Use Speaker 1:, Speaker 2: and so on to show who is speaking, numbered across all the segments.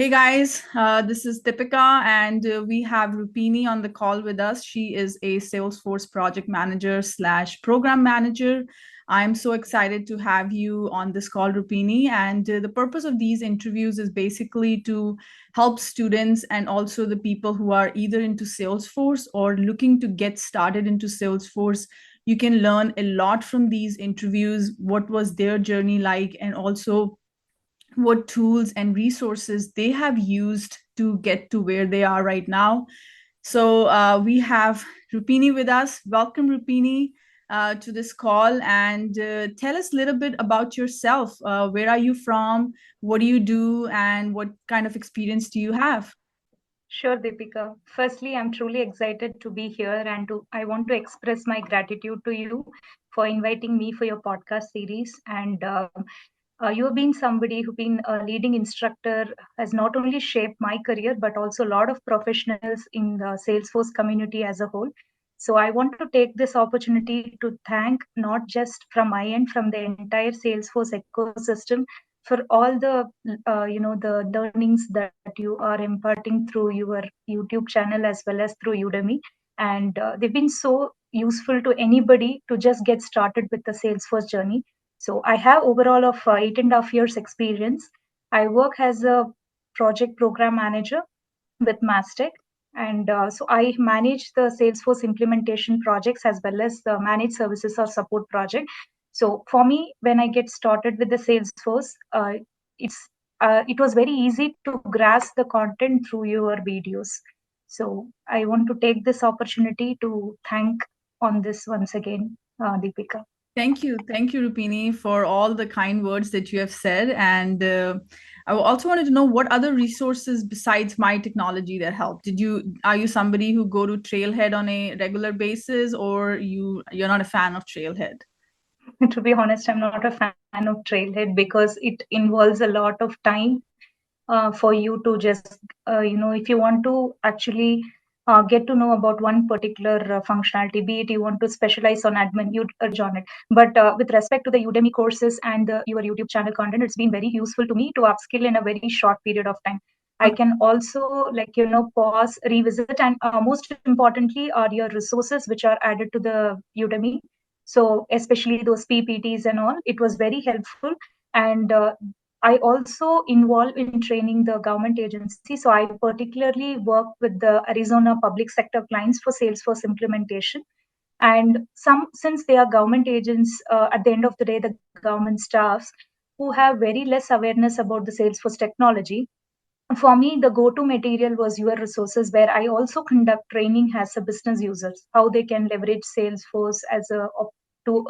Speaker 1: Hey guys, this is Deepika, and we have Rupini on the call with us. She is a Salesforce project manager slash program manager. I'm so excited to have you on this call, Rupini. And the purpose of these interviews is basically to help students and also the people who are either into Salesforce or looking to get started into Salesforce. You can learn a lot from these interviews, what was their journey like, and also what tools and resources they have used to get to where they are right now. So we have Rupini with us. Welcome, Rupini, to this call, and tell us a little bit about yourself. Where are you from? What do you do? And what kind of experience do you have?
Speaker 2: Sure, Deepika. Firstly, I'm truly excited to be here and I want to express my gratitude to you for inviting me for your podcast series. And you have been somebody who's been a leading instructor, has not only shaped my career, but also a lot of professionals in the Salesforce community as a whole. So I want to take this opportunity to thank not just from my end, from the entire Salesforce ecosystem, for all the the learnings that you are imparting through your YouTube channel as well as through Udemy, and they've been so useful to anybody to just get started with the Salesforce journey. So I have overall of 8.5 years experience. I work as a project program manager with Mastec. And so I manage the Salesforce implementation projects as well as the managed services or support project. So for me, when I get started with the Salesforce, it was very easy to grasp the content through your videos. So I want to take this opportunity to thank on this once again, Deepika.
Speaker 1: Thank you. Thank you, Rupini, for all the kind words that you have said. And I also wanted to know what other resources besides my technology that help. Are you somebody who go to Trailhead on a regular basis, or you're not a fan of Trailhead?
Speaker 2: To be honest, I'm not a fan of Trailhead because it involves a lot of time for you to just, if you want to actually get to know about one particular functionality, be it you want to specialize on admin, you'd urge on it. But with respect to the Udemy courses and your YouTube channel content, it's been very useful to me to upskill in a very short period of time. I can also pause, revisit, and most importantly are your resources which are added to the Udemy. So especially those PPTs and all, it was very helpful. And I also involve in training the government agency. So I particularly work with the Arizona public sector clients for Salesforce implementation. And since they are government agents, at the end of the day, the government staffs who have very less awareness about the Salesforce technology. For me, the go-to material was your resources, where I also conduct training as a business users, how they can leverage Salesforce as a to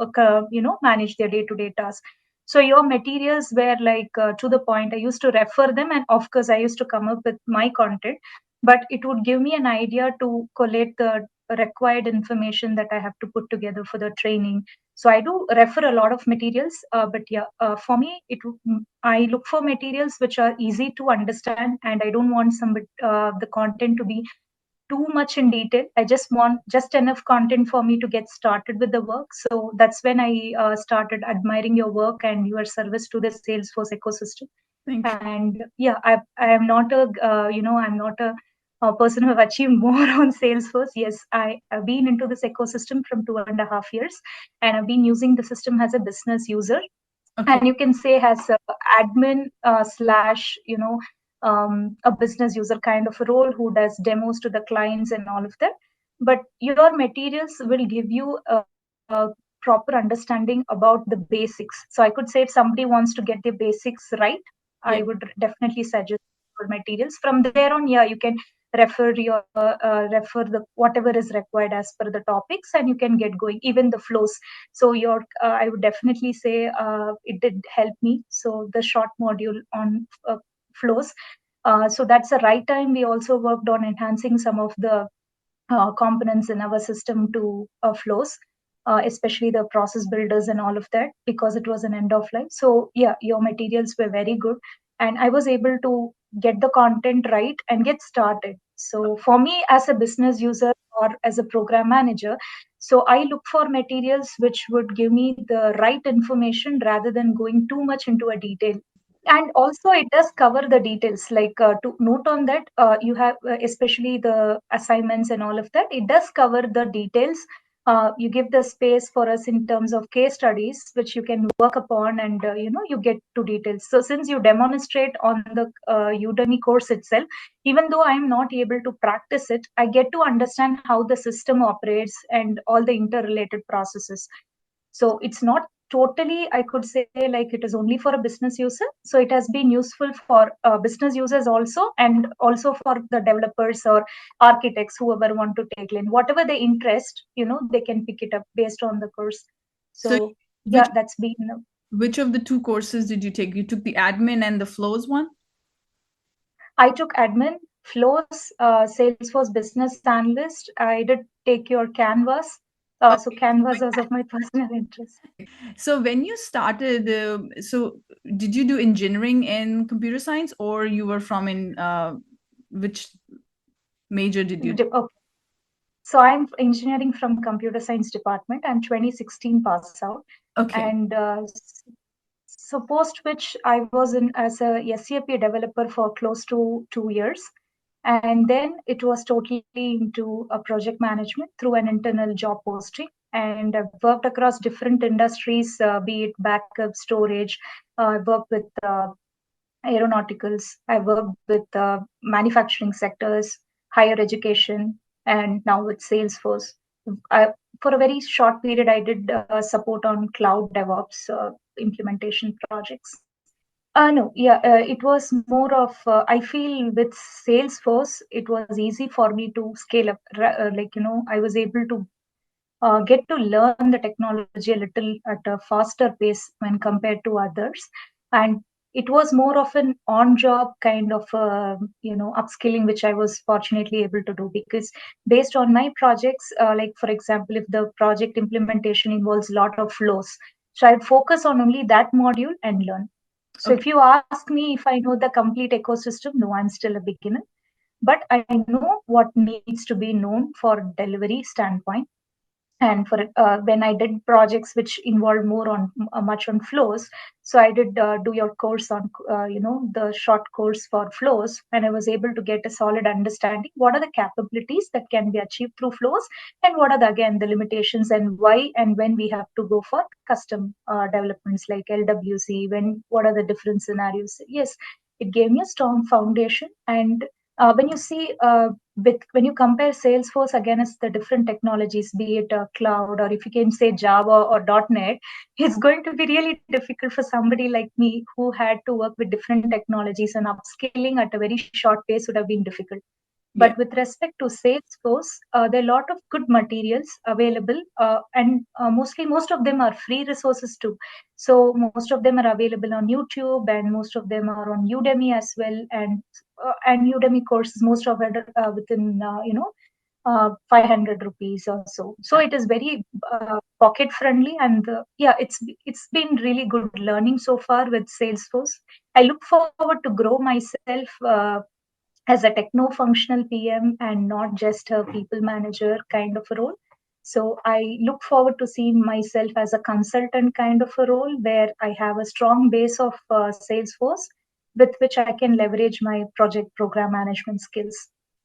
Speaker 2: manage their day-to-day tasks. So your materials were like to the point. I used to refer them, and of course, I used to come up with my content, but it would give me an idea to collect the required information that I have to put together for the training. So I do refer a lot of materials, but yeah, for me, I look for materials which are easy to understand, and I don't want the content to be too much in detail. I just want just enough content for me to get started with the work. So that's when I started admiring your work and your service to the Salesforce ecosystem.
Speaker 1: Thank you.
Speaker 2: And yeah, I am not I'm not a person who have achieved more on Salesforce. Yes, I have been into this ecosystem from 2.5 years, and I've been using the system as a business user,
Speaker 1: Okay.
Speaker 2: and you can say as a admin slash a business user kind of a role who does demos to the clients and all of that. But your materials will give you a proper understanding about the basics. So I could say if somebody wants to get the basics right,
Speaker 1: Yeah.
Speaker 2: I would definitely suggest your materials. From there on, yeah, you can refer the whatever is required as per the topics, and you can get going, even the flows. So I would definitely say it did help me. So the short module on flows. So that's the right time. We also worked on enhancing some of the components in our system to flows, especially the process builders and all of that, because it was an end of life. So yeah, your materials were very good, and I was able to get the content right and get started. So for me, as a business user or as a program manager, so I look for materials which would give me the right information rather than going too much into a detail. And also it does cover the details, like to note on that, you have especially the assignments and all of that, it does cover the details. You give the space for us in terms of case studies which you can work upon, and you get to details. So since you demonstrate on the Udemy course itself, even though I'm not able to practice it, I get to understand how the system operates and all the interrelated processes. So it's not totally, I could say, like it is only for a business user. So it has been useful for business users also, and also for the developers or architects, whoever want to take in whatever they interest, they can pick it up based on the course.
Speaker 1: So
Speaker 2: So
Speaker 1: which
Speaker 2: yeah, that's been.
Speaker 1: which of the two courses did you take? You took the admin and the flows one?
Speaker 2: I took admin, flows, Salesforce business analyst. I did take your Canvas. So
Speaker 1: Okay.
Speaker 2: Canvas was of my personal interest.
Speaker 1: So when you started, so did you do engineering in computer science, or you were from in which major did you?
Speaker 2: Okay. So I'm engineering from computer science department. I'm 2016 pass out,
Speaker 1: Okay.
Speaker 2: and so post which I was in as a SAP developer for close to 2 years, and then it was totally into a project management through an internal job posting. And I've worked across different industries, be it backup storage. I worked with aeronauticals. I worked with manufacturing sectors, higher education, and now with Salesforce. I, for a very short period, I did support on cloud DevOps implementation projects. No, yeah, it was more of, I feel with Salesforce, it was easy for me to scale up. Like, I was able to get to learn the technology a little at a faster pace when compared to others. And it was more of an on job kind of upskilling which I was fortunately able to do, because based on my projects, like for example, if the project implementation involves a lot of flows, so I'd focus on only that module and learn. So
Speaker 1: Okay.
Speaker 2: if you ask me if I know the complete ecosystem, no, I'm still a beginner, but I know what needs to be known for delivery standpoint. And for when I did projects which involved more on much on flows, so I did do your course on the short course for flows, and I was able to get a solid understanding what are the capabilities that can be achieved through flows, and what are the, again, the limitations, and why and when we have to go for custom developments like LWC, when what are the different scenarios. Yes, it gave me a strong foundation. And when you see when you compare Salesforce against the different technologies, be it cloud, or if you can say Java or .NET, it's going to be really difficult for somebody like me who had to work with different technologies, and upskilling at a very short pace would have been difficult.
Speaker 1: Yeah.
Speaker 2: But with respect to Salesforce, there are a lot of good materials available, and mostly most of them are free resources too. So most of them are available on YouTube, and most of them are on Udemy as well. And Udemy courses, most of it within 500 rupees or so. So it is very pocket friendly, and yeah, it's been really good learning so far with Salesforce. I look forward to grow myself as a techno functional PM, and not just a people manager kind of a role. So I look forward to seeing myself as a consultant kind of a role, where I have a strong base of Salesforce with which I can leverage my project program management skills.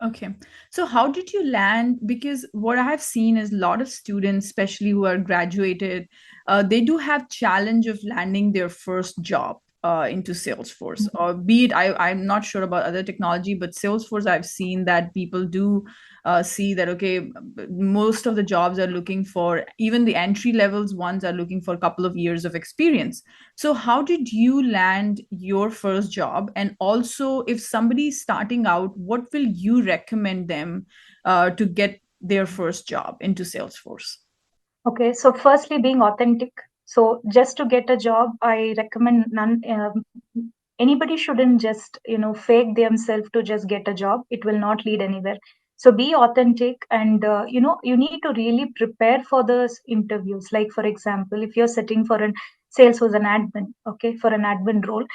Speaker 1: Okay. So how did you land? Because what I have seen is a lot of students, especially who are graduated, they do have challenge of landing their first job into Salesforce. Or be it, I'm not sure about other technology, but Salesforce, I've seen that people do see that, okay, most of the jobs are looking for, even the entry levels ones are looking for a couple of years of experience. So, how did you land your first job? And also, if somebody's starting out, what will you recommend them to get their first job into Salesforce?
Speaker 2: Okay, so firstly, being authentic. So just to get a job, I recommend none. Anybody shouldn't just fake themselves to just get a job. It will not lead anywhere. So be authentic, and you need to really prepare for those interviews. Like for example, if you're sitting for an sales as an admin, okay, for an admin role,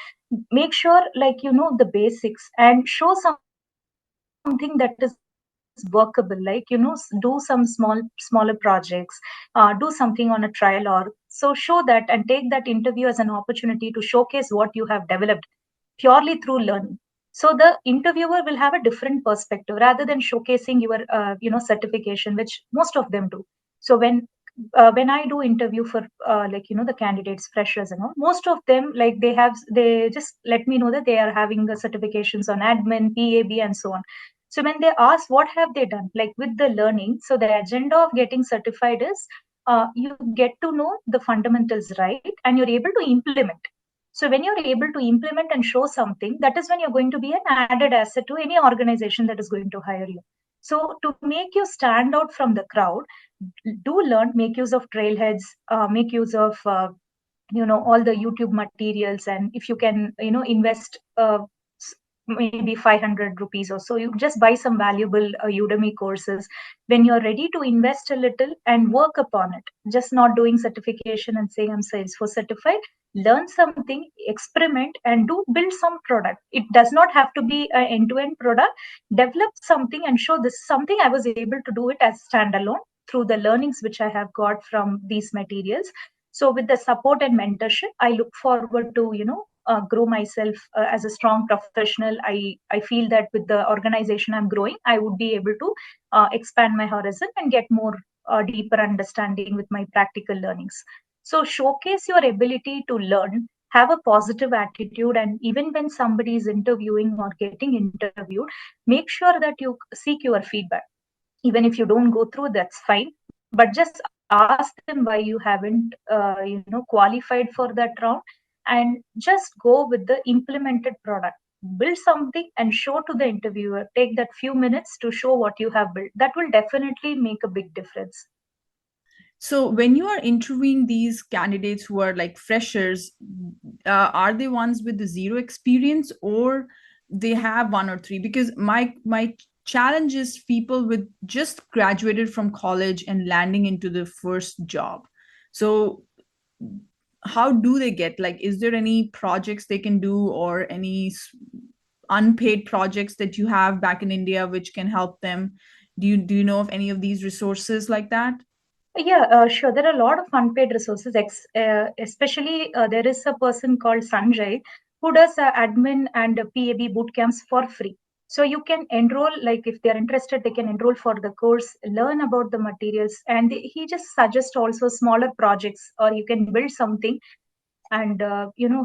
Speaker 2: make sure like you know the basics, and show something that is workable, like do some smaller projects, do something on a trial, or so show that, and take that interview as an opportunity to showcase what you have developed purely through learning. So the interviewer will have a different perspective rather than showcasing your certification, which most of them do. So when I do interview for the candidates, freshers and all, most of them, like, they just let me know that they are having the certifications on admin, PAB, and so on. So when they ask what have they done, like with the learning, so the agenda of getting certified is you get to know the fundamentals, right, and you're able to implement. So when you're able to implement and show something, that is when you're going to be an added asset to any organization that is going to hire you. So to make you stand out from the crowd, do learn, make use of trailheads, make use of all the YouTube materials, and if you can invest maybe 500 rupees or so, you just buy some valuable Udemy courses. When you're ready to invest a little and work upon it, just not doing certification and saying I'm Salesforce certified, learn something, experiment, and do build some product. It does not have to be an end-to-end product. Develop something and show this is something I was able to do it as standalone through the learnings which I have got from these materials. So with the support and mentorship, I look forward to grow myself as a strong professional. I feel that with the organization I'm growing, I would be able to expand my horizon and get more deeper understanding with my practical learnings. So showcase your ability to learn, have a positive attitude, and even when somebody is interviewing or getting interviewed, make sure that you seek your feedback. Even if you don't go through, that's fine, but just ask them why you haven't qualified for that round, and just go with the implemented product. Build something and show to the interviewer. Take that few minutes to show what you have built. That will definitely make a big difference.
Speaker 1: So when you are interviewing these candidates who are like freshers, are they ones with the zero experience, or they have one or three? Because my challenge is people with just graduated from college and landing into the first job. So how do they get, like, is there any projects they can do, or any unpaid projects that you have back in India which can help them? Do you know of any of these resources like that?
Speaker 2: Yeah, sure. There are a lot of unpaid resources, especially there is a person called Sanjay who does admin and PAB boot camps for free. So you can enroll, like if they're interested, they can enroll for the course, learn about the materials, and he just suggests also smaller projects, or you can build something, and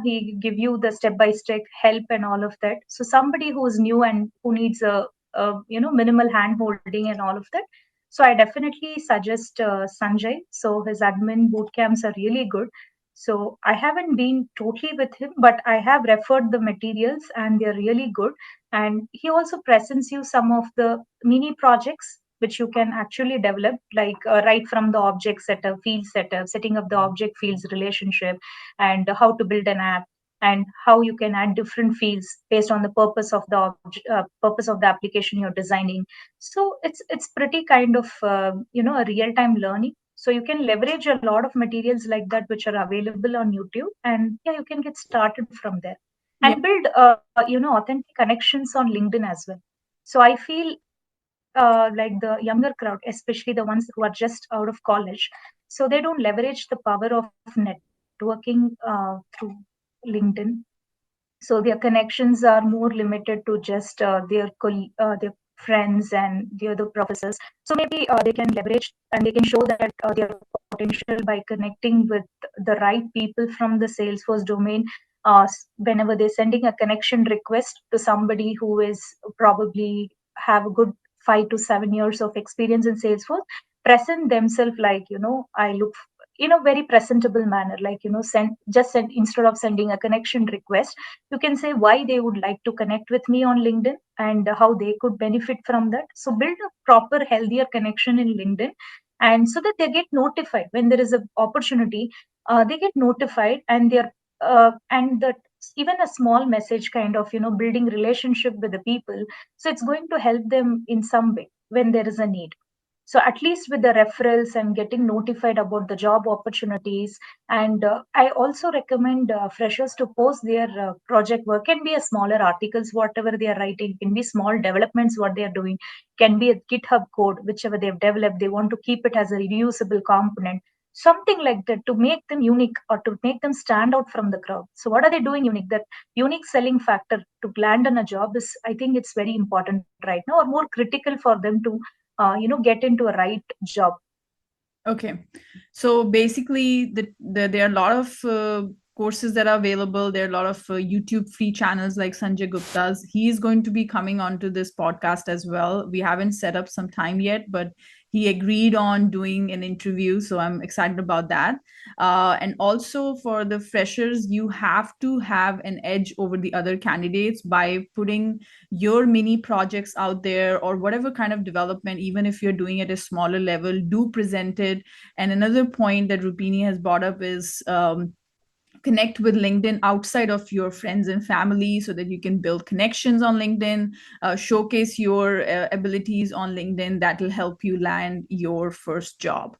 Speaker 2: he give you the step by step help and all of that. So somebody who is new and who needs a minimal hand holding and all of that, so I definitely suggest Sanjay. So his admin boot camps are really good. So I haven't been totally with him, but I have referred the materials and they're really good. And he also presents you some of the mini projects which you can actually develop, like right from the object setup, field setup, setting up the object fields relationship, and how to build an app, and how you can add different fields based on the purpose of the application you're designing. So it's pretty kind of a real time learning. So you can leverage a lot of materials like that which are available on YouTube, and yeah, you can get started from there
Speaker 1: Yeah.
Speaker 2: and build authentic connections on LinkedIn as well. So I feel like the younger crowd, especially the ones who are just out of college, so they don't leverage the power of networking through LinkedIn. So their connections are more limited to just their friends and the other professors. So maybe they can leverage and they can show that their potential by connecting with the right people from the Salesforce domain. Whenever they're sending a connection request to somebody who is probably have a good 5 to 7 years of experience in Salesforce, present themselves like, I look in a very presentable manner, like, send instead of sending a connection request, you can say why they would like to connect with me on LinkedIn and how they could benefit from that. So build a proper healthier connection in LinkedIn, and so that they get notified when there is an opportunity. They get notified, and they're and that even a small message kind of building relationship with the people, so it's going to help them in some way when there is a need. So at least with the referrals and getting notified about the job opportunities. And I also recommend freshers to post their project work. Can be a smaller articles, whatever they are writing, can be small developments what they are doing, can be a GitHub code whichever they have developed, they want to keep it as a reusable component. something like that, to make them unique or to make them stand out from the crowd. So what are they doing unique? That unique selling factor to land on a job is, I think it's very important right now, or more critical for them to get into a right job.
Speaker 1: Okay. So basically, there are a lot of courses that are available. There are a lot of YouTube free channels like Sanjay Gupta's. He is going to be coming onto this podcast as well. We haven't set up some time yet, but he agreed on doing an interview. So I'm excited about that. And also for the freshers, you have to have an edge over the other candidates by putting your mini projects out there, or whatever kind of development, even if you're doing at a smaller level, do present it. And another point that Rupini has brought up is connect with LinkedIn outside of your friends and family so that you can build connections on LinkedIn, showcase your abilities on LinkedIn. That will help you land your first job.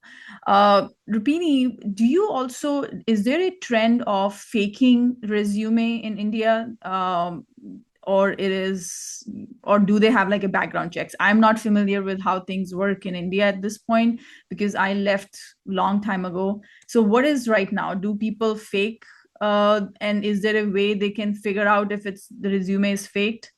Speaker 1: Rupini, do you also, is there a trend of faking resume in India? Or it is, or do they have like a background checks? I'm not familiar with how things work in India at this point because I left long time ago. So what is right now? Do people fake, and is there a way they can figure out if it's the resume is faked?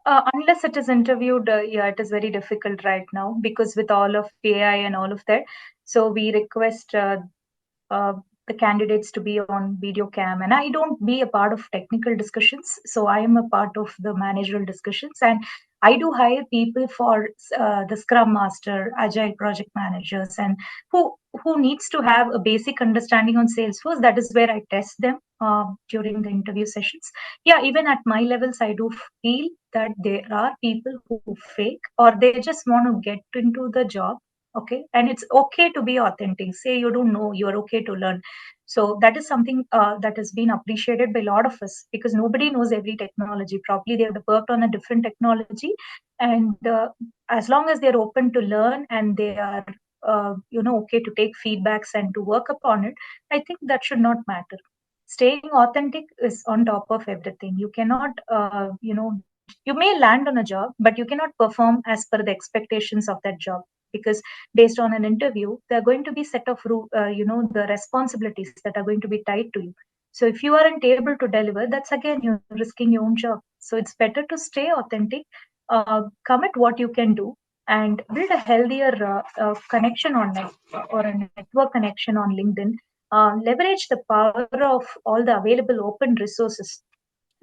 Speaker 2: Unless it is interviewed, yeah, it is very difficult right now, because with all of AI and all of that. So we request uh, the candidates to be on video cam, and I don't be a part of technical discussions, so I am a part of the managerial discussions. And I do hire people for the scrum master, agile project managers, and who needs to have a basic understanding on Salesforce. That is where I test them during the interview sessions. Yeah, even at my levels, I do feel that there are people who fake, or they just want to get into the job. Okay, and it's okay to be authentic. Say you don't know, you're okay to learn. So that is something that has been appreciated by a lot of us, because nobody knows every technology. Probably they have worked on a different technology, and as long as they're open to learn and they are okay to take feedbacks and to work upon it, I think that should not matter. Staying authentic is on top of everything. You cannot you may land on a job, but you cannot perform as per the expectations of that job, because based on an interview, there are going to be set of the responsibilities that are going to be tied to you. So if you aren't able to deliver, that's again you're risking your own job. So it's better to stay authentic, commit what you can do, and build a healthier connection online, or a network connection on LinkedIn. Leverage the power of all the available open resources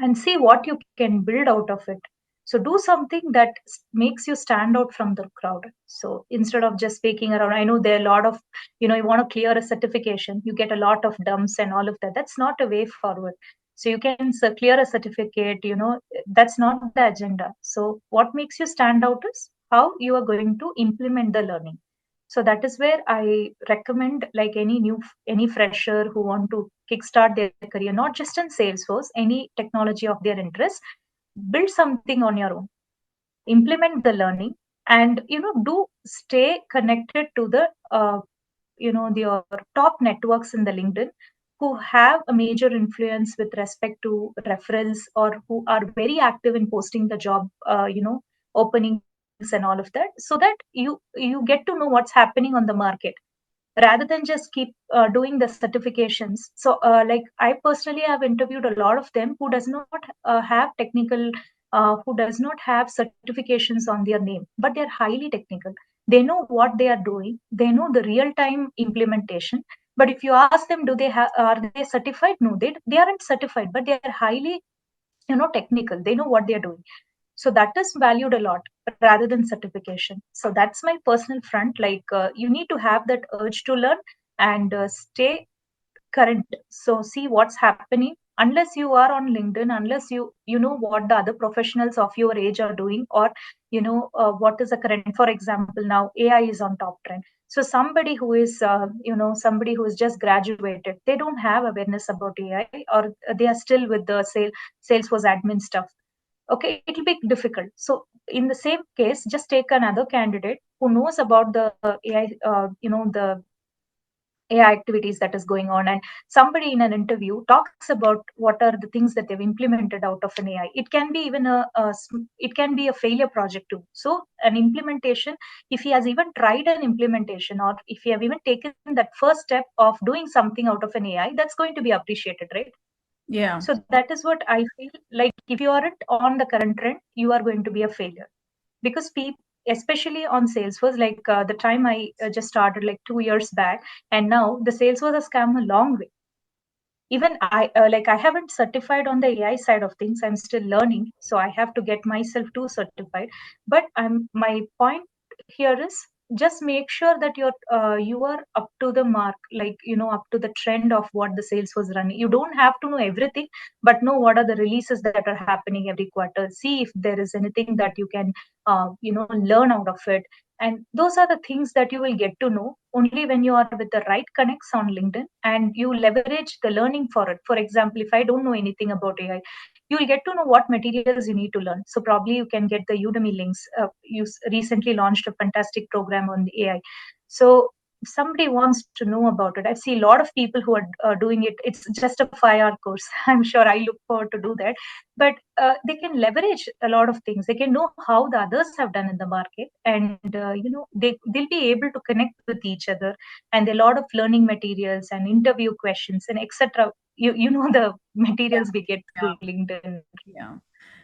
Speaker 2: and see what you can build out of it. So do something that makes you stand out from the crowd. So instead of just speaking around, I know there are a lot of, you want to clear a certification, you get a lot of dumps and all of that. That's not a way forward. So you can clear a certificate, that's not the agenda. So what makes you stand out is how you are going to implement the learning. So that is where I recommend, like any fresher who want to kickstart their career, not just in Salesforce, any technology of their interest, build something on your own, implement the learning, and do stay connected to the your top networks in the LinkedIn, who have a major influence with respect to referrals, or who are very active in posting the job openings and all of that, so that you get to know what's happening on the market, rather than just keep doing the certifications. So like I personally have interviewed a lot of them who does not have technical, who does not have certifications on their name, but they're highly technical. They know what they are doing, they know the real time implementation. But if you ask them, do they have, are they certified? No, they aren't certified, but they are highly technical. They know what they are doing. So that is valued a lot rather than certification. So that's my personal front. Like you need to have that urge to learn and stay current. So see what's happening. Unless you are on LinkedIn, unless you know what the other professionals of your age are doing, or what is the current. For example, now AI is on top trend. So somebody who is somebody who is just graduated, they don't have awareness about AI, or they are still with the Salesforce admin stuff. Okay, it'll be difficult. So in the same case, just take another candidate who knows about the AI, the AI activities that is going on, and somebody in an interview talks about what are the things that they've implemented out of an AI. It can be even it can be a failure project too. So an implementation, if he has even tried an implementation, or if you have even taken that first step of doing something out of an AI, that's going to be appreciated, right?
Speaker 1: Yeah.
Speaker 2: So that is what I feel like. If you aren't on the current trend, you are going to be a failure, because people, especially on Salesforce, like the time I just started like 2 years back, and now the Salesforce has come a long way. Even I like I haven't certified on the AI side of things. I'm still learning, so I have to get myself too certified. But my point here is, just make sure that you are up to the mark, like up to the trend of what the sales was running. You don't have to know everything, but know what are the releases that are happening every quarter. See if there is anything that you can learn out of it. And those are the things that you will get to know only when you are with the right connects on LinkedIn, and you leverage the learning for it. For example, if I don't know anything about AI, you will get to know what materials you need to learn. So probably you can get the Udemy links. Recently launched a fantastic program on the AI. So if somebody wants to know about it, I see a lot of people who are doing it. It's just a 5 hour course. I'm sure I look forward to do that. But they can leverage a lot of things. They can know how the others have done in the market, and they'll be able to connect with each other. And a lot of learning materials and interview questions and etc. You know the materials we get
Speaker 1: Yeah.
Speaker 2: through LinkedIn.
Speaker 1: Yeah.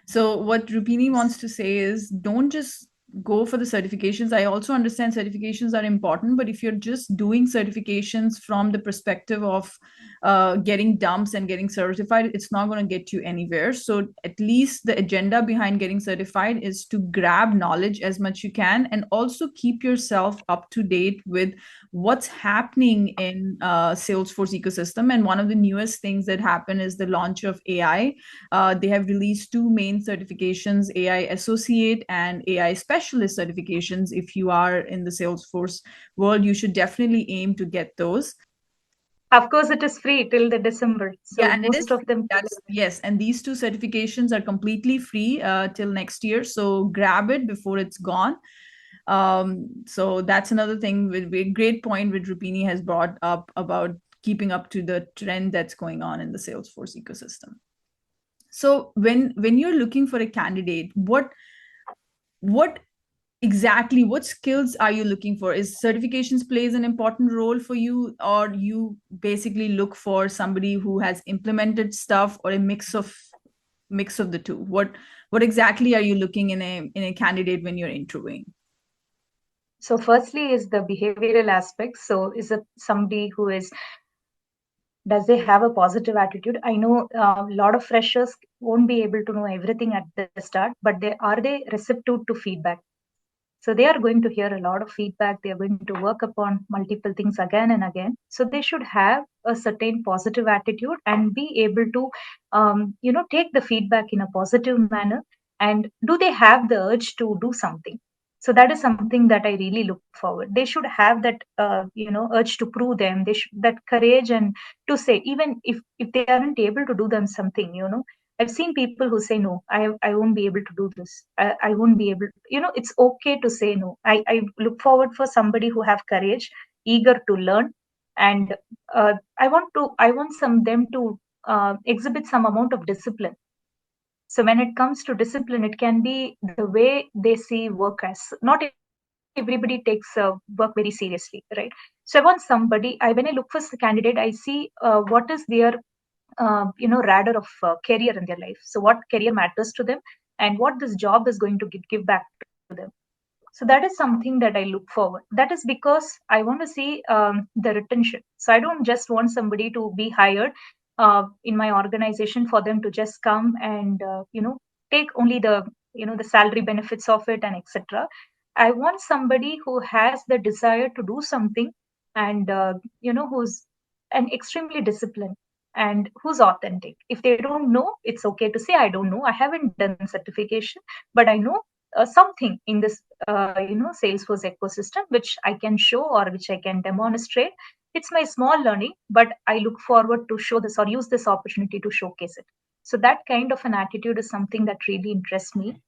Speaker 1: So what Rupini wants to say is, don't just go for the certifications. I also understand certifications are important, but if you're just doing certifications from the perspective of getting dumps and getting certified, it's not going to get you anywhere. So at least the agenda behind getting certified is to grab knowledge as much you can, and also keep yourself up to date with what's happening in Salesforce ecosystem. And one of the newest things that happened is the launch of AI. They have released two main certifications, AI Associate and AI Specialist certifications. If you are in the Salesforce world, you should definitely aim to get those.
Speaker 2: Of course, it is free till the December.
Speaker 1: Yeah,
Speaker 2: So
Speaker 1: and it is
Speaker 2: most of them.
Speaker 1: that's yes, and these two certifications are completely free till next year. So grab it before it's gone. So that's another thing with great point which Rupini has brought up about keeping up to the trend that's going on in the Salesforce ecosystem. So when you're looking for a candidate, what exactly, what skills are you looking for? Is certifications plays an important role for you, or you basically look for somebody who has implemented stuff, or a mix of the two? What exactly are you looking in a candidate when you're interviewing?
Speaker 2: So firstly is the behavioral aspect. So is it somebody who is, does they have a positive attitude? I know a lot of freshers won't be able to know everything at the start, but are they receptive to feedback? So they are going to hear a lot of feedback. They are going to work upon multiple things again and again. So they should have a certain positive attitude and be able to, take the feedback in a positive manner. And do they have the urge to do something? So that is something that I really look forward. They should have that, urge to prove them. They should that courage, and to say, even if they aren't able to do them something, I've seen people who say no. I won't be able to do this. I won't be able. It's okay to say no. I look forward for somebody who have courage, eager to learn, and I want some them to exhibit some amount of discipline. So when it comes to discipline, it can be the way they see work as. Not everybody takes work very seriously, right? So I want somebody. When I look for a candidate, I see what is their radar of career in their life. So what career matters to them, and what this job is going to give back to them. So that is something that I look forward. That is because I want to see the retention. So I don't just want somebody to be hired in my organization for them to just come and take only the salary benefits of it and etc. I want somebody who has the desire to do something, and who's an extremely disciplined, and who's authentic. If they don't know, it's okay to say, I don't know, I haven't done certification, but I know something in this Salesforce ecosystem which I can show or which I can demonstrate. It's my small learning, but I look forward to show this or use this opportunity to showcase it. So that kind of an attitude is something that really interests me.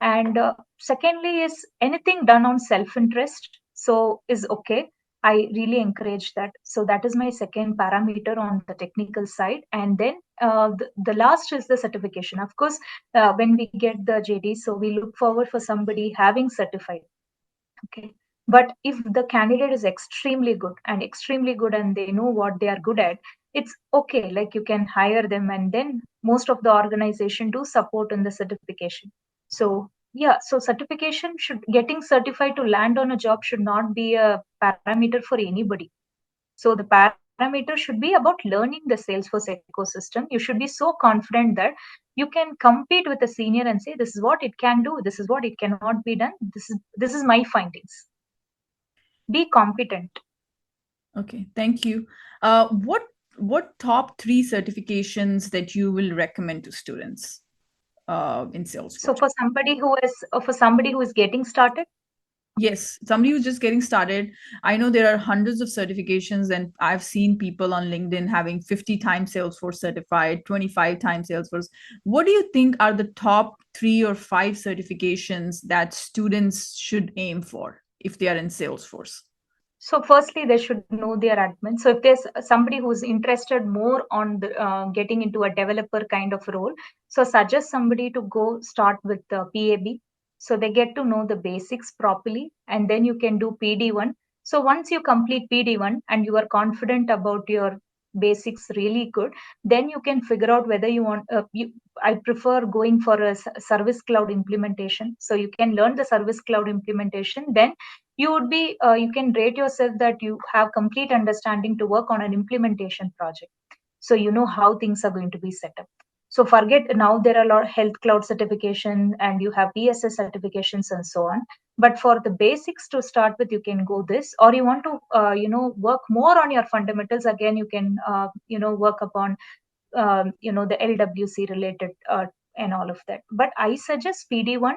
Speaker 2: And secondly is anything done on self interest, so is okay. I really encourage that. So that is my second parameter on the technical side. And then the last is the certification. Of course, when we get the JD, so we look forward for somebody having certified. Okay. But if the candidate is extremely good and they know what they are good at, it's okay. Like you can hire them, and then most of the organization do support in the certification. So yeah, so certification getting certified to land on a job should not be a parameter for anybody. So the parameter should be about learning the Salesforce ecosystem. You should be so confident that you can compete with a senior and say, this is what it can do, this is what it cannot be done, this is my findings. Be competent.
Speaker 1: Okay, thank you. What top three certifications that you will recommend to students in
Speaker 2: So
Speaker 1: Salesforce?
Speaker 2: for somebody who is getting started,
Speaker 1: Yes, somebody who's just getting started. I know there are hundreds of certifications, and I've seen people on LinkedIn having 50 times Salesforce certified, 25 times Salesforce. What do you think are the top three or five certifications that students should aim for if they are in Salesforce?
Speaker 2: so firstly, they should know their admin. So if there's somebody who's interested more on getting into a developer kind of role, so suggest somebody to go start with the PAB. So they get to know the basics properly, and then you can do PD1. So once you complete PD1 and you are confident about your basics really good, then you can figure out whether you want. I prefer going for a service cloud implementation. So you can learn the service cloud implementation, then you can rate yourself that you have complete understanding to work on an implementation project, so you know how things are going to be set up. So forget, now there are a lot of health cloud certification and you have PSS certifications and so on. But for the basics to start with, you can go this, or you want to work more on your fundamentals, again you can work upon the LWC related and all of that. But I suggest PD1,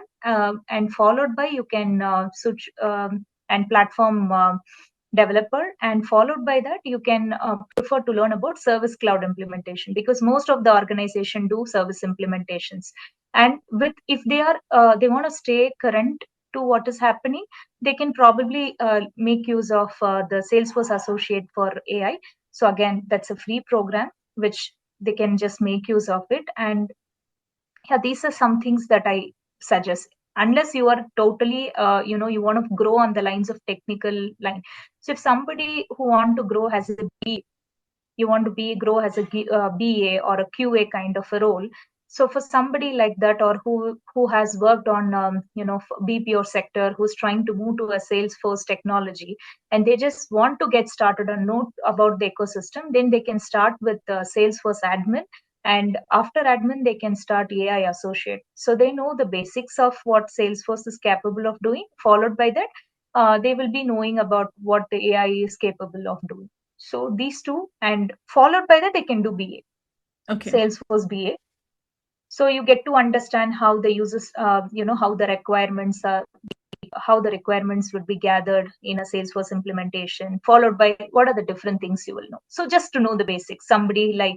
Speaker 2: and followed by you can switch and platform developer, and followed by that you can prefer to learn about service cloud implementation, because most of the organization do service implementations. And with if they want to stay current to what is happening, they can probably make use of the Salesforce Associate for AI. So again, that's a free program which they can just make use of it. And yeah, these are some things that I suggest, unless you are totally you want to grow on the lines of technical line. So if somebody who want to grow as a you want to grow as a BA or a QA kind of a role. So for somebody like that, or who has worked on BPO sector, who's trying to move to a Salesforce technology, and they just want to get started and know about the ecosystem, then they can start with Salesforce admin, and after admin they can start AI associate. So they know the basics of what Salesforce is capable of doing. Followed by that, they will be knowing about what the AI is capable of doing. So these two, and followed by that, they can do BA,
Speaker 1: Okay.
Speaker 2: Salesforce BA. So you get to understand how the users, how the requirements are, how the requirements would be gathered in a Salesforce implementation, followed by what are the different things you will know. So just to know the basics, somebody like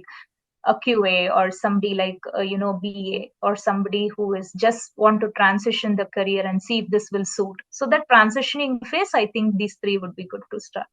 Speaker 2: a QA, or somebody like BA, or somebody who is just want to transition the career and see if this will suit. So that transitioning phase, I think these three would be good to start.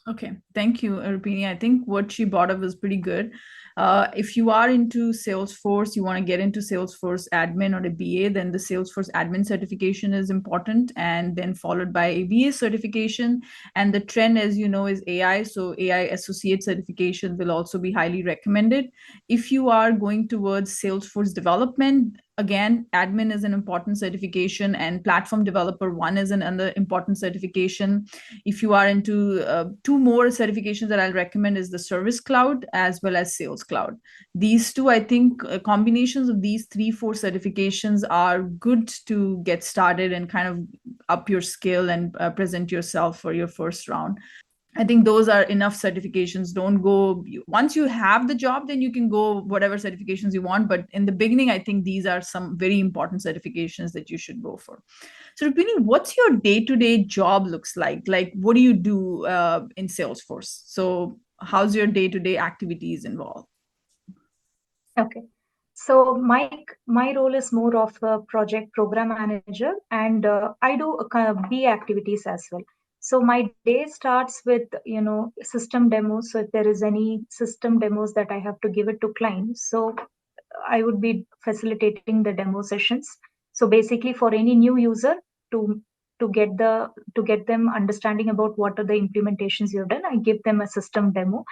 Speaker 1: Okay, thank you, Rupini. I think what she brought up was pretty good. If you are into Salesforce, you want to get into Salesforce admin or a BA, then the Salesforce admin certification is important, and then followed by a BA certification. And the trend, as you know, is AI. So AI associate certification will also be highly recommended. If you are going towards Salesforce development, again, admin is an important certification, and platform developer one is another important certification. If you are into two more certifications that I'll recommend is the Service Cloud as well as Sales Cloud. These two, I think, combinations of these three, four certifications are good to get started and kind of up your skill and present yourself for your first round. I think those are enough certifications. Don't go once you have the job, then you can go whatever certifications you want. But in the beginning, I think these are some very important certifications that you should go for. So, Rupini, what's your day-to-day job looks like? Like, what do you do in Salesforce? So, how's your day-to-day activities involved?
Speaker 2: Okay. So my role is more of a project program manager, and I do kind of B activities as well. So my day starts with, system demos. So if there is any system demos that I have to give it to clients, so I would be facilitating the demo sessions. So basically, for any new user to to get them understanding about what are the implementations you've done, I give them a system demo.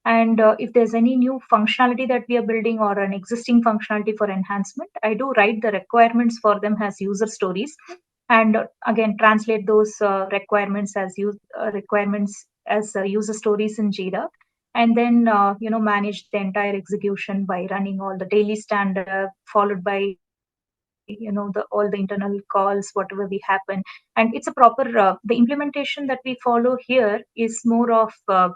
Speaker 2: And if there's any new functionality that we are building or an existing functionality for enhancement, I do write the requirements for them as user stories, and again translate those requirements as user stories in Jira, and then manage the entire execution by running all the daily stand-up, followed by all the internal calls, whatever we happen. And it's a proper the implementation that we follow here is more of an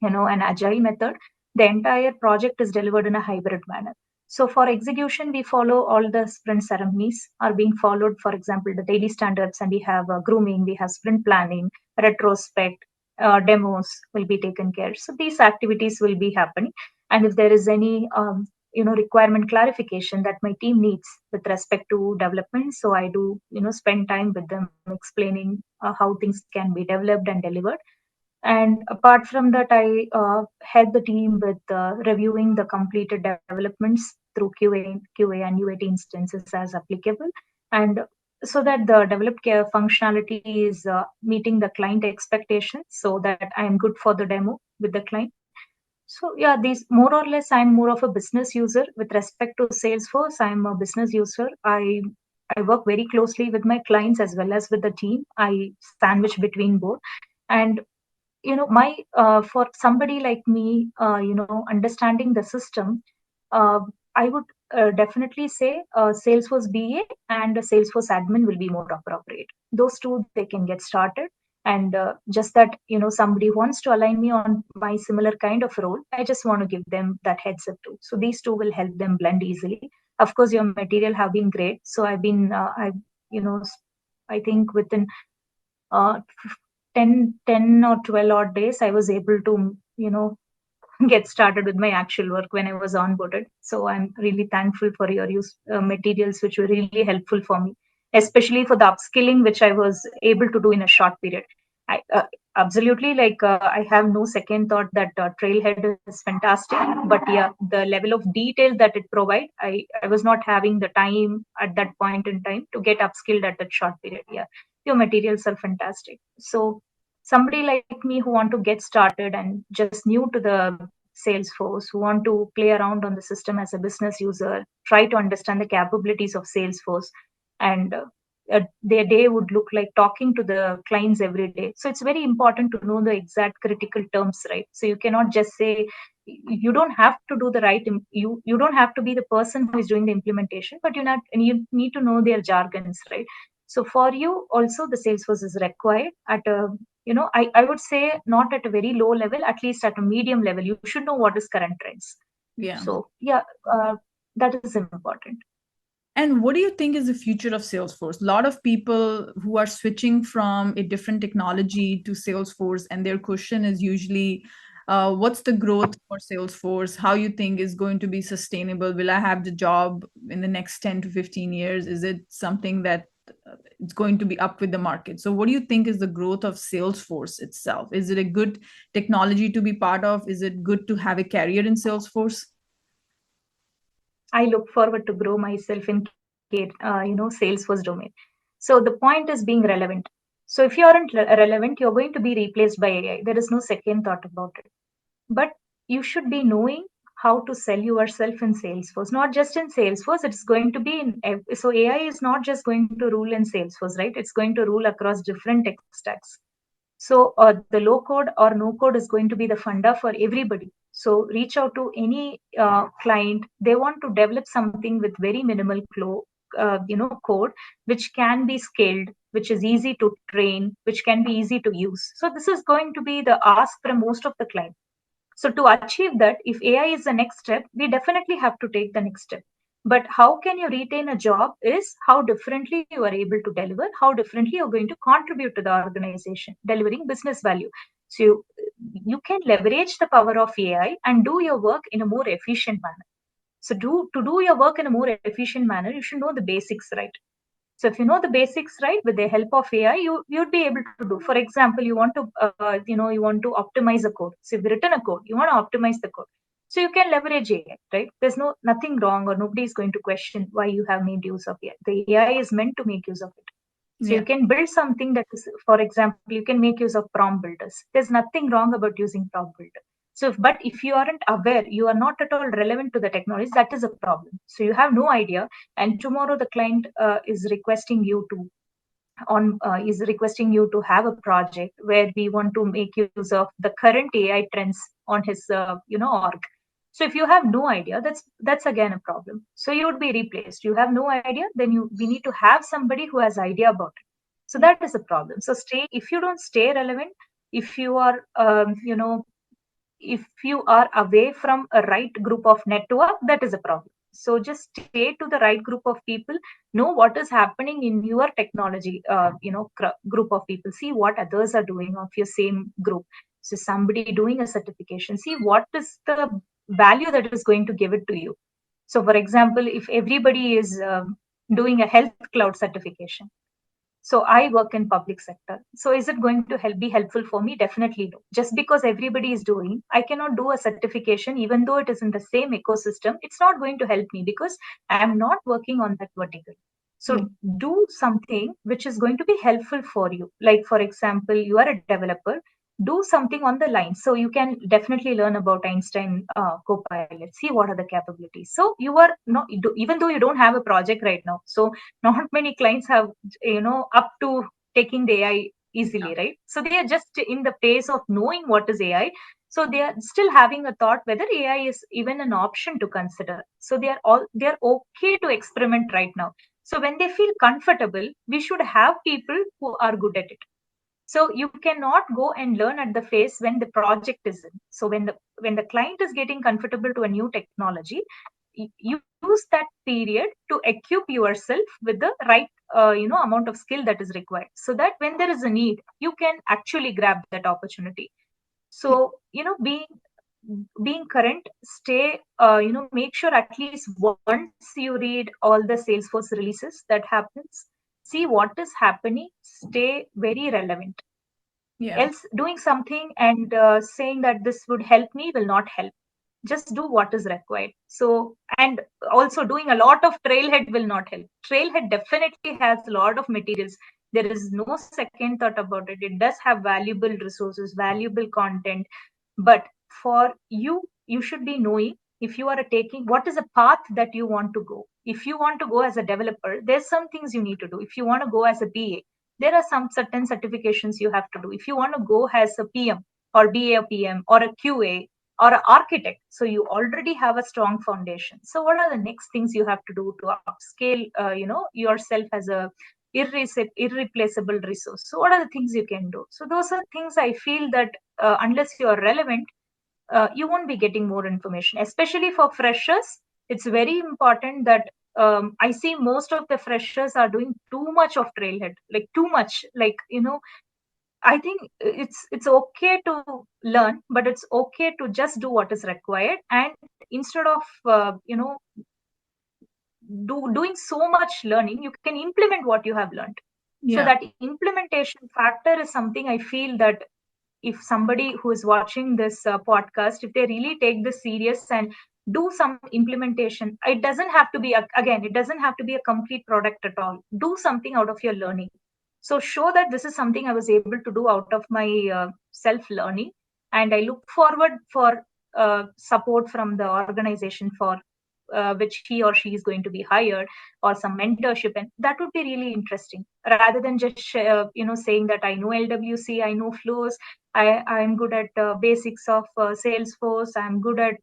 Speaker 2: agile method. The entire project is delivered in a hybrid manner. So for execution, we follow all the sprint ceremonies are being followed. For example, the daily standards, and we have grooming, we have sprint planning, retrospect, demos will be taken care. So these activities will be happening. And if there is any requirement clarification that my team needs with respect to development, so I do spend time with them explaining how things can be developed and delivered. And apart from that, I help the team with reviewing the completed developments through QA and UAT instances as applicable, and so that the developed care functionality is meeting the client expectations, so that I am good for the demo with the client. So yeah, these more or less, I'm more of a business user with respect to Salesforce. I'm a business user. I work very closely with my clients as well as with the team. I sandwich between both. And my for somebody like me, understanding the system, uh, I would definitely say Salesforce BA and a Salesforce admin will be more appropriate. Those two, they can get started. And just that, somebody wants to align me on my similar kind of role, I just want to give them that heads up too. So these two will help them blend easily. Of course, your material have been great. So I've been you know I think within uh, 10 or 12 odd days, I was able to, get started with my actual work when I was onboarded. So I'm really thankful for your materials, which were really helpful for me, especially for the upskilling, which I was able to do in a short period. I absolutely I have no second thought that Trailhead is fantastic, but yeah, the level of detail that it provides, I was not having the time at that point in time to get upskilled at that short period. Yeah, your materials are fantastic. So somebody like me who want to get started and just new to the Salesforce, who want to play around on the system as a business user, try to understand the capabilities of Salesforce, and their day would look like talking to the clients every day. So it's very important to know the exact critical terms, right? So you cannot just say, you don't have to do the right, you don't have to be the person who is doing the implementation, but you need to know their jargons, right? So for you also, the Salesforce is required at a, I would say not at a very low level, at least at a medium level. You should know what is current trends.
Speaker 1: Yeah.
Speaker 2: So yeah, that is important.
Speaker 1: And what do you think is the future of Salesforce? A lot of people who are switching from a different technology to Salesforce, and their question is usually, what's the growth for Salesforce? How you think is going to be sustainable? Will I have the job in the next 10 to 15 years? Is it something that it's going to be up with the market? So what do you think is the growth of Salesforce itself? Is it a good technology to be part of? Is it good to have a career in Salesforce?
Speaker 2: I look forward to grow myself in Salesforce domain. So the point is being relevant. So if you aren't relevant, you're going to be replaced by AI. There is no second thought about it. But you should be knowing how to sell yourself in Salesforce, not just in Salesforce. It's going to be so AI is not just going to rule in Salesforce, right? It's going to rule across different tech stacks. So the low code or no code is going to be the funda for everybody. So reach out to any client. They want to develop something with very minimal code, which can be scaled, which is easy to train, which can be easy to use. So this is going to be the ask from most of the clients. So to achieve that, if AI is the next step, we definitely have to take the next step. But how can you retain a job is how differently you are able to deliver, how differently you're going to contribute to the organization, delivering business value. So you can leverage the power of AI and do your work in a more efficient manner. So to do your work in a more efficient manner, you should know the basics, right? So if you know the basics, right, with the help of AI, you'd be able to do. For example, you want to you want to optimize a code. So if you've written a code, you want to optimize the code. So you can leverage AI, right? There's nothing wrong, or nobody is going to question why you have made use of AI. The AI is meant to make use of it. So
Speaker 1: Yeah.
Speaker 2: you can build something that is, for example, you can make use of prompt builders. There's nothing wrong about using prompt builder. So, but if you aren't aware, you are not at all relevant to the technology, that is a problem. So you have no idea, and tomorrow the client is requesting you to is requesting you to have a project where we want to make use of the current AI trends on his org. So if you have no idea, that's again a problem. So you would be replaced. You have no idea, then we need to have somebody who has idea about it. So
Speaker 1: Yeah.
Speaker 2: that is a problem. So if you don't stay relevant, if you are if you are away from a right group of network, that is a problem. So just stay to the right group of people, know what is happening in your technology group of people, see what others are doing of your same group. So somebody doing a certification, see what is the value that is going to give it to you. So for example, if everybody is doing a health cloud certification, so I work in public sector. So is it going to be helpful for me? Definitely no. Just because everybody is doing, I cannot do a certification, even though it is in the same ecosystem. It's not going to help me because I am not working on that vertical.
Speaker 1: Yeah.
Speaker 2: So do something which is going to be helpful for you. Like for example, you are a developer. Do something on the line. So you can definitely learn about Einstein Copilot. See what are the capabilities. So you are not, even though you don't have a project right now. So not many clients have up to taking the AI easily, right? So they are just in the phase of knowing what is AI. So they are still having a thought whether AI is even an option to consider. So they're okay to experiment right now. So when they feel comfortable, we should have people who are good at it. So you cannot go and learn at the phase when the project is in. So when the client is getting comfortable to a new technology, you use that period to equip yourself with the right amount of skill that is required, so that when there is a need, you can actually grab that opportunity. So being current, stay make sure at least once you read all the Salesforce releases that happens, see what is happening, stay very relevant.
Speaker 1: Yeah.
Speaker 2: Else doing something and saying that this would help me will not help. Just do what is required. So, and also doing a lot of trailhead will not help. Trailhead definitely has a lot of materials. There is no second thought about it. It does have valuable resources, valuable content. But for you should be knowing, if you are taking, what is a path that you want to go. If you want to go as a developer, there's some things you need to do. If you want to go as a BA, there are some certain certifications you have to do. If you want to go as a PM or BA PM or a QA or an architect, so you already have a strong foundation. So what are the next things you have to do to upscale yourself as a irreplaceable resource? So what are the things you can do? So those are things I feel that unless you are relevant, you won't be getting more information, especially for freshers. It's very important that I see most of the freshers are doing too much of trailhead, like too much, like I think it's okay to learn, but it's okay to just do what is required, and instead of doing so much learning, you can implement what you have learned. So
Speaker 1: Yeah.
Speaker 2: that implementation factor is something I feel that if somebody who is watching this podcast, if they really take this serious and do some implementation, it doesn't have to be again, it doesn't have to be a complete product at all. Do something out of your learning. So show that this is something I was able to do out of my self learning, and I look forward for support from the organization for which he or she is going to be hired, or some mentorship, and that would be really interesting, rather than just saying that I know LWC, I know flows, I'm good at basics of Salesforce, I'm good at.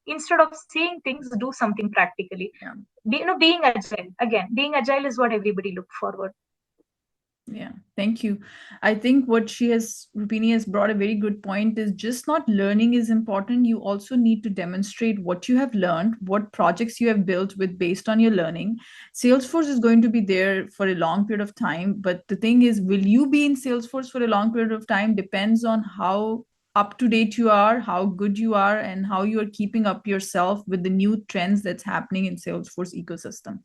Speaker 2: Instead of seeing things, do something practically.
Speaker 1: Yeah.
Speaker 2: Being agile, again, being agile is what everybody look forward.
Speaker 1: Yeah, thank you. I think what Rupini has brought a very good point is just not learning is important. You also need to demonstrate what you have learned, what projects you have built with based on your learning. Salesforce is going to be there for a long period of time, but the thing is, will you be in Salesforce for a long period of time depends on how up to date you are, how good you are, and how you are keeping up yourself with the new trends that's happening in Salesforce ecosystem.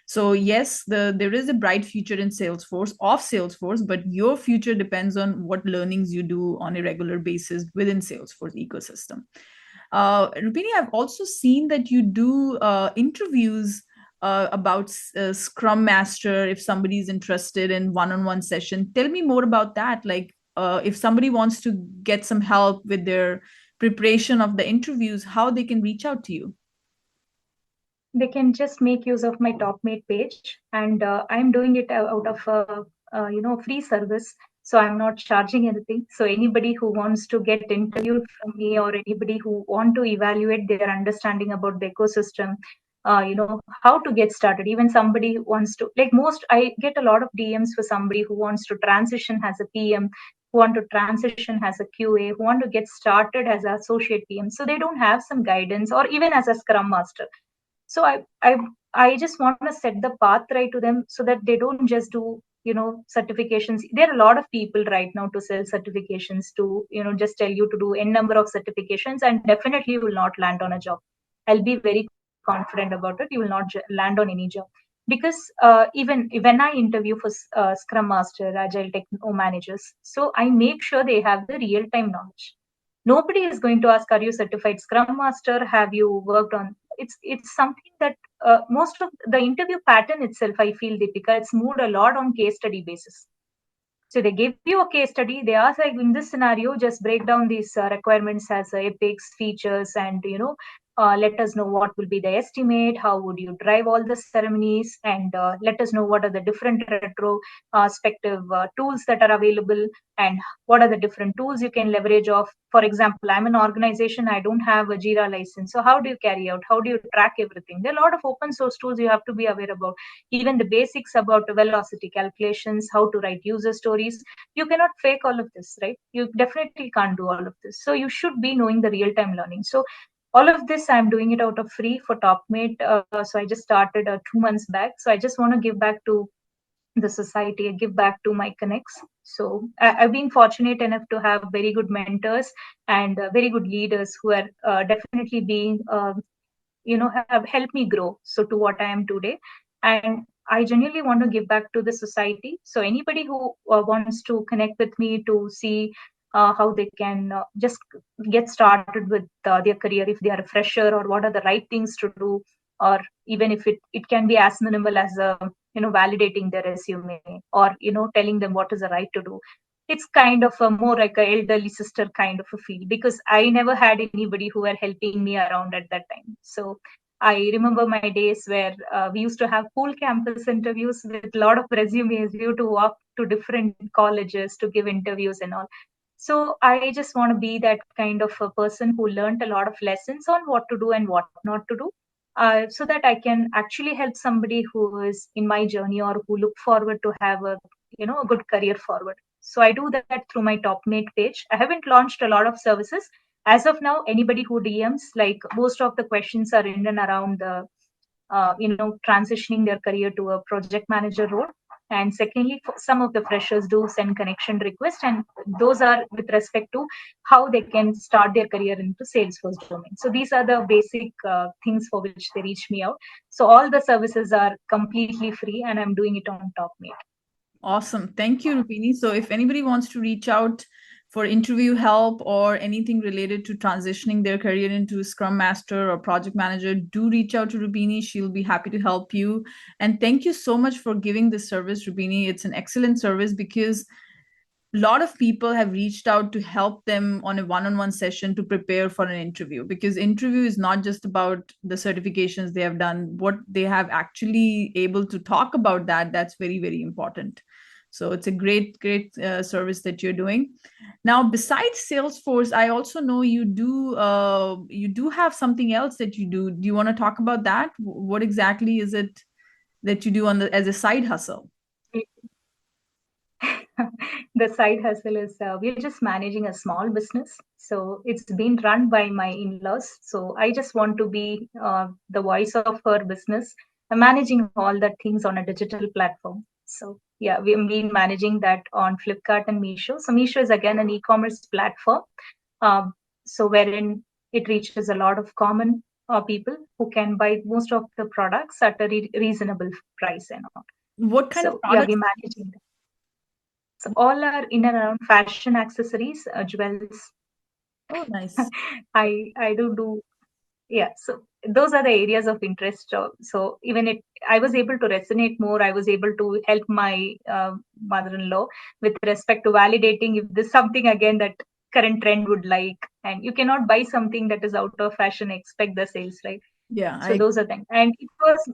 Speaker 1: So yes, there is a bright future in Salesforce, but your future depends on what learnings you do on a regular basis within Salesforce ecosystem. Rupini, I've also seen that you do interviews about Scrum Master if somebody is interested in one-on-one session. Tell me more about that. Like, if somebody wants to get some help with their preparation of the interviews, how they can reach out to you.
Speaker 2: They can just make use of my TopMate page, and I'm doing it out of free service. So I'm not charging anything. So anybody who wants to get interviewed from me, or anybody who want to evaluate their understanding about the ecosystem, how to get started. Even somebody who wants to, like, I get a lot of DMs for somebody who wants to transition as a PM, who want to transition as a QA, who want to get started as an associate PM. So they don't have some guidance, or even as a Scrum Master. So I just want to set the path right to them, so that they don't just do certifications. There are a lot of people right now to sell certifications, to just tell you to do n number of certifications, and definitely you will not land on a job. I'll be very confident about it. You will not land on any job, because even when I interview for Scrum Master, Agile Techno Managers, so I make sure they have the real time knowledge. Nobody is going to ask, are you certified Scrum Master, have you worked on, it's something that most of the interview pattern itself, I feel, Deepika, it's moved a lot on case study basis. So they give you a case study. They ask, like, in this scenario, just break down these requirements as epics, features, and let us know what will be the estimate. How would you drive all the ceremonies, and let us know what are the different retrospective tools that are available, and what are the different tools you can leverage off. For example, I'm an organization, I don't have a Jira license. So how do you carry out? How do you track everything? There are a lot of open source tools you have to be aware about. Even the basics about velocity calculations, how to write user stories. You cannot fake all of this, right? You definitely can't do all of this. So you should be knowing the real time learning. So all of this, I'm doing it out of free for TopMate. So I just started 2 months back. So I just want to give back to the society, give back to my connects. So I've been fortunate enough to have very good mentors and very good leaders who are definitely being have helped me grow so to what I am today. And I genuinely want to give back to the society. So anybody who wants to connect with me to see how they can just get started with their career, if they are a fresher, or what are the right things to do, or even if it can be as minimal as validating their resume, or telling them what is the right to do. It's kind of a more like a elderly sister kind of a feel, because I never had anybody who were helping me around at that time. So I remember my days where we used to have full campus interviews with a lot of resumes. We used to walk to different colleges to give interviews and all. So I just want to be that kind of a person who learned a lot of lessons on what to do and what not to do, so that I can actually help somebody who is in my journey, or who look forward to have a good career forward. So I do that through my TopMate page. I haven't launched a lot of services as of now. Anybody who DMs, like, most of the questions are in and around the transitioning their career to a project manager role. And secondly, some of the freshers do send connection requests, and those are with respect to how they can start their career into Salesforce domain. So these are the basic things for which they reach me out. So all the services are completely free, and I'm doing it on TopMate.
Speaker 1: Awesome. Thank you, Rupini. So if anybody wants to reach out for interview help or anything related to transitioning their career into Scrum Master or Project Manager, do reach out to Rupini. She'll be happy to help you. And thank you so much for giving this service, Rupini. It's an excellent service, because a lot of people have reached out to help them on a one-on-one session to prepare for an interview, because interview is not just about the certifications they have done, what they have actually able to talk about, that's very, very important. So it's a great service that you're doing. Now, besides Salesforce, I also know you do have something else that you do. Do you want to talk about that? What exactly is it that you do as a side hustle?
Speaker 2: The side hustle is, we're just managing a small business. So it's been run by my in-laws. So I just want to be the voice of her business, managing all the things on a digital platform. So yeah, we've been managing that on Flipkart and Meesho. So Meesho is again an e-commerce platform. So wherein it reaches a lot of common people who can buy most of the products at a reasonable price and all.
Speaker 1: What kind of
Speaker 2: So yeah,
Speaker 1: products?
Speaker 2: we're managing that. So all are in and around fashion accessories, jewels.
Speaker 1: Oh, nice.
Speaker 2: I do yeah. So those are the areas of interest. So even I was able to resonate more. I was able to help my mother-in-law with respect to validating if there's something again that current trend would like, and you cannot buy something that is out of fashion, expect the sales, right?
Speaker 1: Yeah,
Speaker 2: So those are things. And it was,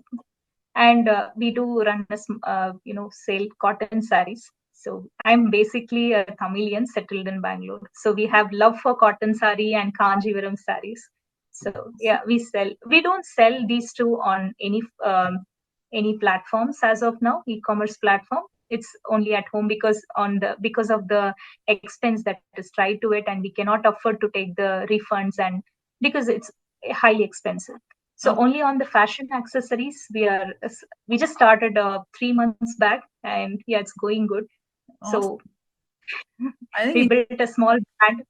Speaker 2: and we do run a sale cotton saris. So I'm basically a Tamilian settled in Bangalore, so we have love for cotton sari and Kanjivaram saris. So yeah, we don't sell these two on any platforms as of now, e-commerce platform. It's only at home because of the expense that is tied to it, and we cannot afford to take the refunds, and because it's highly expensive. So
Speaker 1: okay,
Speaker 2: only on the fashion accessories we just started 3 months back, and yeah, it's going good.
Speaker 1: awesome.
Speaker 2: So
Speaker 1: I
Speaker 2: we
Speaker 1: think
Speaker 2: built a small brand.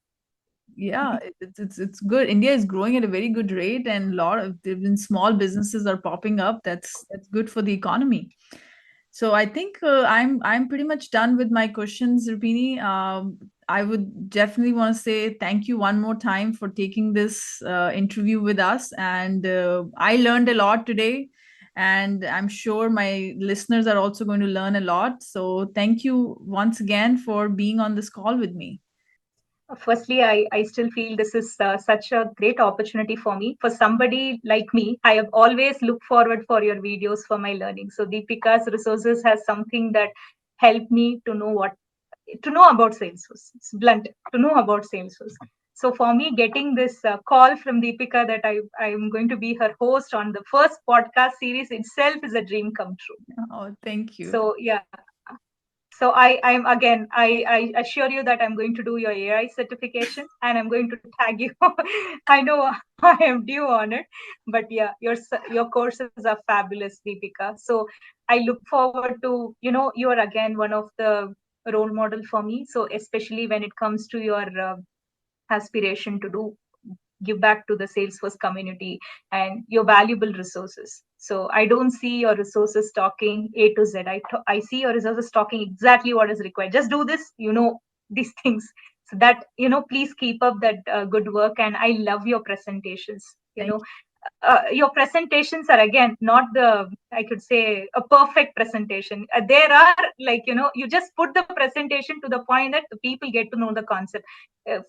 Speaker 1: yeah, it's good. India is growing at a very good rate, and a lot of even small businesses are popping up. That's good for the economy. So I think I'm pretty much done with my questions, Rupini. I would definitely want to say thank you one more time for taking this interview with us, and I learned a lot today, and I'm sure my listeners are also going to learn a lot. So thank you once again for being on this call with me.
Speaker 2: Firstly, I still feel this is such a great opportunity for me. For somebody like me, I have always looked forward for your videos for my learning. So Deepika's resources has something that helped me to know about Salesforce. It's blunt, to know about Salesforce. So for me, getting this call from Deepika that I'm going to be her host on the first podcast series itself is a dream come true.
Speaker 1: Oh, thank you.
Speaker 2: So yeah, so I'm again, I assure you that I'm going to do your AI certification, and I'm going to tag you. I know I am due on it, but yeah, your courses are fabulous, Deepika. So I look forward to, you are again one of the role model for me. So especially when it comes to your aspiration to give back to the Salesforce community and your valuable resources. So I don't see your resources talking A to Z. I see your resources talking exactly what is required. Just do this, these things. So that, please keep up that good work. And I love your presentations.
Speaker 1: Thank
Speaker 2: Your presentations are again not the, I could say, a perfect presentation. There are, like, you just put the presentation to the point that the people get to know the concept.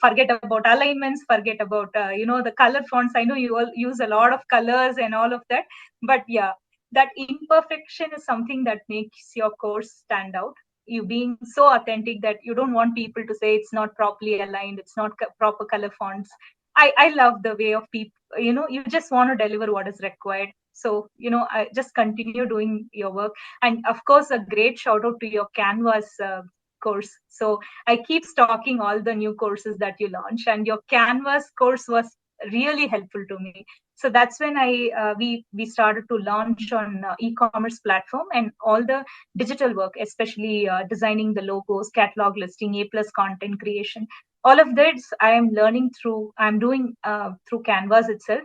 Speaker 2: Forget about alignments, forget about the color fonts. I know you all use a lot of colors and all of that, but yeah, that imperfection is something that makes your course stand out. You being so authentic that you don't want people to say it's not properly aligned, it's not proper color fonts. I love the way of people, you just want to deliver what is required. So, I just continue doing your work. And of course, a great shout out to your Canvas course. So I keep stalking all the new courses that you launch, and your Canvas course was really helpful to me. So that's when we started to launch on e-commerce platform, and all the digital work, especially designing the logos, catalog listing, A plus content creation. All of this I'm doing through Canvas itself,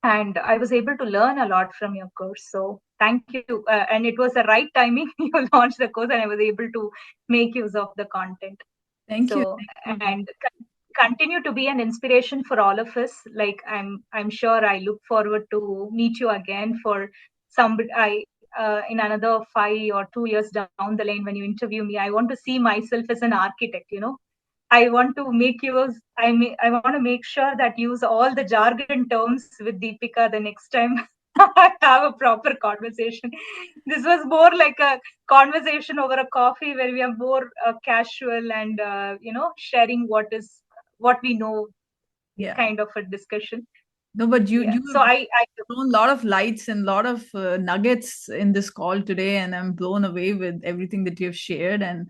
Speaker 2: and I was able to learn a lot from your course. So thank you. And it was the right timing. You launched the course, and I was able to make use of the content.
Speaker 1: thank you.
Speaker 2: So,
Speaker 1: Thank you.
Speaker 2: and continue to be an inspiration for all of us. Like, I'm sure I look forward to meet you again for some, in another 5 or 2 years down the lane when you interview me. I want to see myself as an architect, I want to I want to make sure that use all the jargon terms with Deepika the next time I have a proper conversation. This was more like a conversation over a coffee where we are more casual and sharing what we know,
Speaker 1: Yeah.
Speaker 2: kind of a discussion.
Speaker 1: No, but you
Speaker 2: Yeah.
Speaker 1: you
Speaker 2: So
Speaker 1: have
Speaker 2: I
Speaker 1: thrown a lot of lights and a lot of nuggets in this call today, and I'm blown away with everything that you've shared. And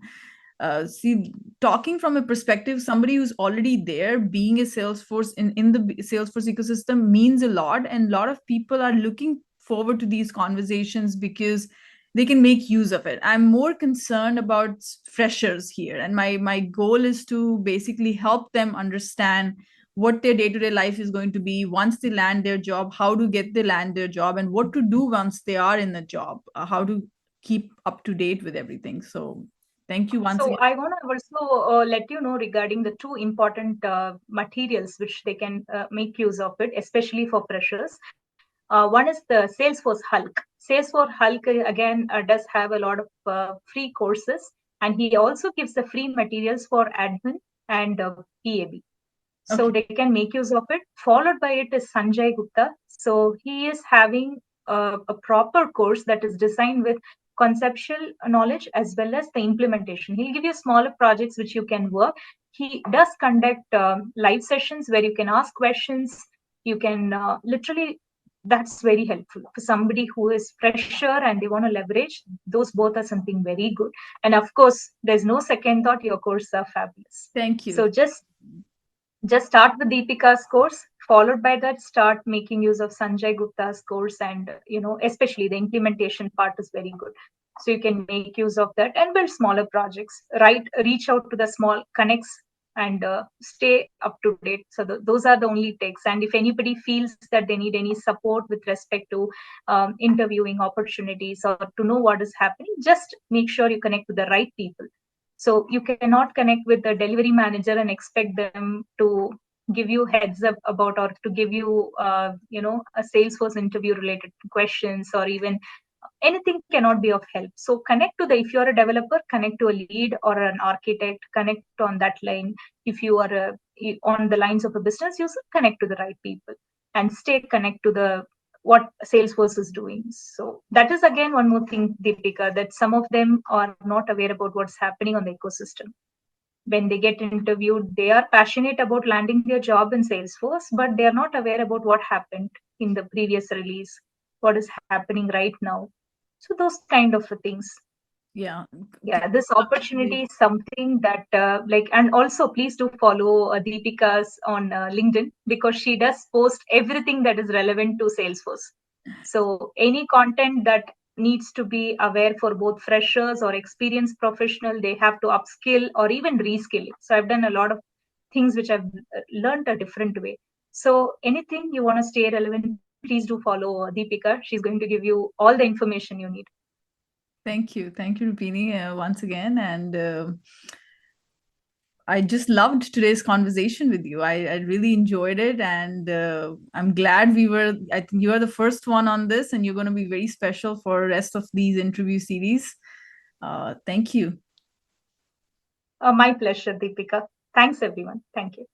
Speaker 1: see, talking from a perspective, somebody who's already there, being a Salesforce in the Salesforce ecosystem means a lot, and a lot of people are looking forward to these conversations because they can make use of it. I'm more concerned about freshers here, and my goal is to basically help them understand what their day-to-day life is going to be once they land their job, how to get they land their job, and what to do once they are in the job, how to keep up to date with everything. So thank you once
Speaker 2: So
Speaker 1: again.
Speaker 2: I want to also let you know regarding the two important materials which they can make use of it, especially for freshers. One is the Salesforce Hulk. Salesforce Hulk again does have a lot of free courses, and he also gives the free materials for admin and PAB. So
Speaker 1: Okay.
Speaker 2: they can make use of it. Followed by it is Sanjay Gupta. So he is having a proper course that is designed with conceptual knowledge as well as the implementation. He'll give you smaller projects which you can work. He does conduct live sessions where you can ask questions. You can literally, that's very helpful for somebody who is fresher and they want to leverage. Those both are something very good. And of course, there's no second thought. Your courses are fabulous.
Speaker 1: Thank you.
Speaker 2: So just start with Deepika's course, followed by that start making use of Sanjay Gupta's course, and especially the implementation part is very good. So you can make use of that and build smaller projects. Reach out to the small connects and stay up to date. So those are the only takes. And if anybody feels that they need any support with respect to interviewing opportunities or to know what is happening, just make sure you connect with the right people. So you cannot connect with the delivery manager and expect them to give you heads up about, or to give you, a Salesforce interview related questions, or even anything cannot be of help. So connect to if you're a developer, connect to a lead or an architect, connect on that line. If you are on the lines of a business user, connect to the right people and stay connect to what Salesforce is doing. So that is again one more thing, Deepika, that some of them are not aware about what's happening on the ecosystem. When they get interviewed, they are passionate about landing their job in Salesforce, but they are not aware about what happened in the previous release, what is happening right now. So those kind of things.
Speaker 1: Yeah.
Speaker 2: Yeah, this opportunity is something that and also please do follow Deepika's on LinkedIn, because she does post everything that is relevant to Salesforce. So any content that needs to be aware for both freshers or experienced professional, they have to upskill or even reskill. So I've done a lot of things which I've learned a different way. So anything you want to stay relevant, please do follow Deepika. She's going to give you all the information you need.
Speaker 1: Thank you, Rupini, once again. And I just loved today's conversation with you. I really enjoyed it, and I'm glad I think you are the first one on this, and you're going to be very special for the rest of these interview series. Thank you.
Speaker 2: My pleasure, Deepika. Thanks, everyone. Thank you.